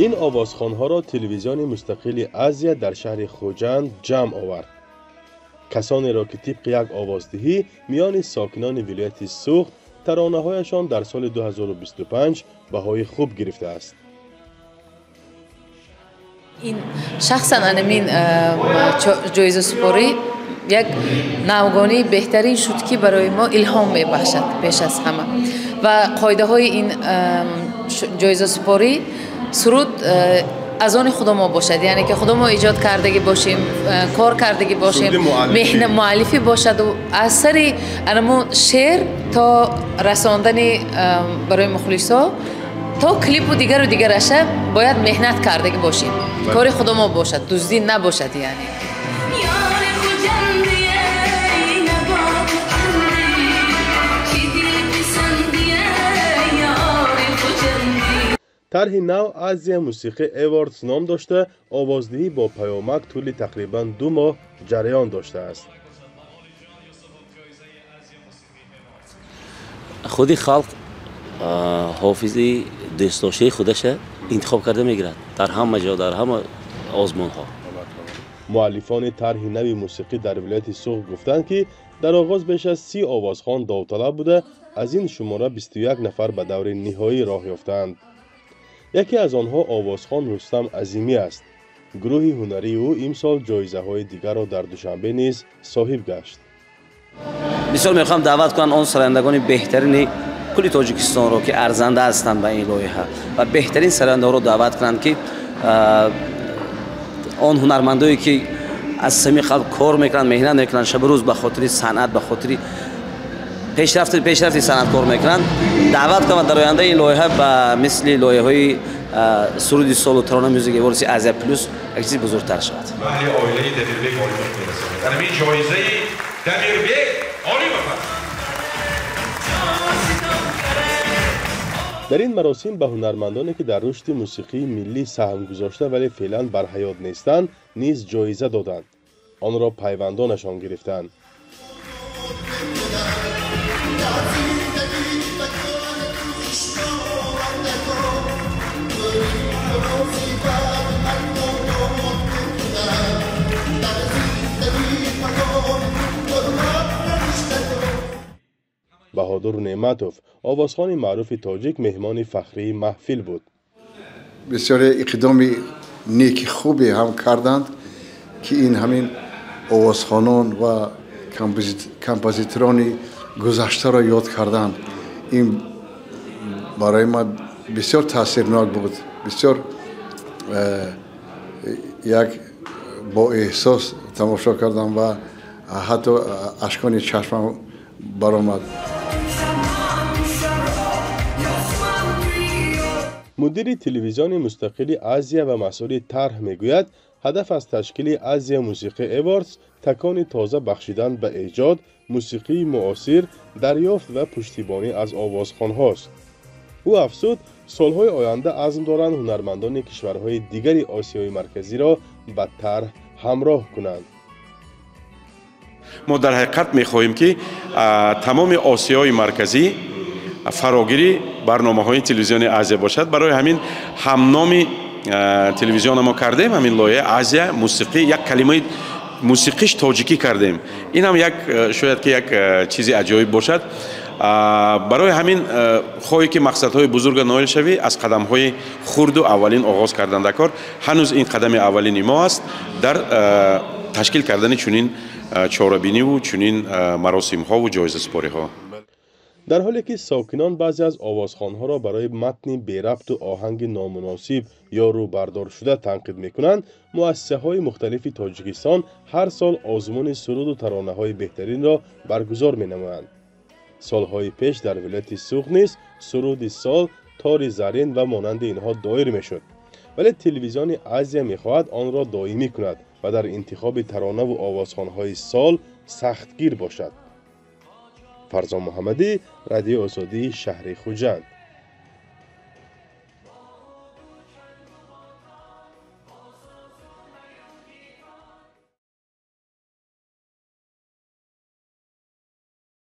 این آوازخوان‌ها را تلویزیون مستقل آزیا در شهر خوجند جمع آورد. کسانی را که طبق یک آوازدهی میان ساکنان ولایت سوخت ترانه‌هایشان در سال 2025 بهای خوب گرفته است. این شخصا انمین جایزه سپاری یک نوگانی بهترین شد که برای ما الهام میبخشد پیش از همه و قاعده های این جایزه سپاری سرود از آن خدا ما باشد، یعنی که خدا ما ایجاد کردگی باشیم، کار کردگی باشیم، مؤلفی باشد و از سر انمو شعر تا رساندن برای مخلصا تا کلیپ و دیگرش باید مهنت کردگی باشیم، کار خدا ما باشد، دزدی نباشد. یعنی طرح نو آزیا موسیقی ایواردز نام داشته آوازدهی با پیامک طول تقریبا 2 ماه جریان داشته است. خودی خلق حافظی دستاشه خودش انتخاب کرده میگیرد در همه جا، در همه آزمون ها. مؤلفان طرح نو موسیقی در ولایت سوخت گفتند که در آغاز بیش از 30 آوازخوان داوطلب بوده، از این شماره 21 نفر به دور نهایی راه یافتند. یکی از آنها آوازخوان رستم عظیمی است. گروه هنری او امسال جایزه های دیگر را در دوشنبه نیز صاحب گشت. بسیار میخوام دعوت کنم آن سرندگان بهترین کل تاجیکستان را که ارزنده هستند به این لایحه و بهترین سرنده ها را دعوت کنند که آن هنرمندایی که از صمیم قلب کار میکنند، مهنت میکنند، شب روز به خاطر صنعت، به خاطر پیشرفت صنعت کار میکنند، دعوت کنم در آینده این لایحه به مثل لایحه های سرود سال و ترانه موزیک ایواردز آزیا پلوس یک چیز بزرگتر شود. اهل عائله دبیربک عالی میرسند. در این جایزه دبیربک عالی در این مراسم به هنرمندانی که در رشد موسیقی ملی سهم گذاشته ولی فعلا بر حیات نیستند نیز جایزه دادند. آن را پیوندانشان گرفتند. بهادر نعمتوف آوازخوان معروف تاجیک مهمان فخری محفل بود. بسیار اقدام نیک خوبی هم کردند که این همین آوازخوانان و کمپوزیتوران گذشته را یاد کردند. این برای ما بسیار تاثیرناک بود، بسیار یک با احساس تماشا کردم و حتی اشکان چشمم برآمد. مدیر تلویزیون مستقل آزیا و مسئول طرح میگوید هدف از تشکیل آزیا موسیقی ایواردز تکان تازه بخشیدن به ایجاد موسیقی معاصر، دریافت و پشتیبانی از آوازخوان هاست. او افزود سالهای آینده عزم دارند هنرمندان کشورهای دیگری آسیای مرکزی را به طرح همراه کنند. ما در حقیقت می‌خواهیم که تمام آسیای مرکزی فراگیری برنامه‌های تلویزیون آزیا باشد. برای همین همنامی تلویزیون ما کردیم، همین لایحه آزیا موسیقی، یک کلمه موسیقیش تاجیکی کردیم. این هم یک شاید که یک چیزی عجایب باشد. برای همین خواهی که مقصدهای بزرگ نایل شوی از قدم‌های خرد و اولین آغاز کردن در کار، هنوز این قدم اولین ما است در تشکیل کردن چنین چاره‌بینی و چنین مراسم‌ها و جایزه سپاری‌ها. در حالی که ساکنان بعضی از آوازخوان‌ها را برای متن بی‌ربط و آهنگ نامناسب یا روبردار شده تنقید می‌کنند، مؤسسه‌های مختلف تاجیکستان هر سال آزمون سرود و ترانه‌های بهترین را برگزار می‌نمایند. سالهای پیش در ولایت سوخت نیز سرود سال، تار زرین و مانند اینها دایر می‌شد. ولی تلویزیون آزیا می‌خواهد آن را دائمی کند و در انتخاب ترانه و آوازخوان‌های سال سختگیر باشد. فرزان محمدی، رادیو آزادی، شهر خوجند.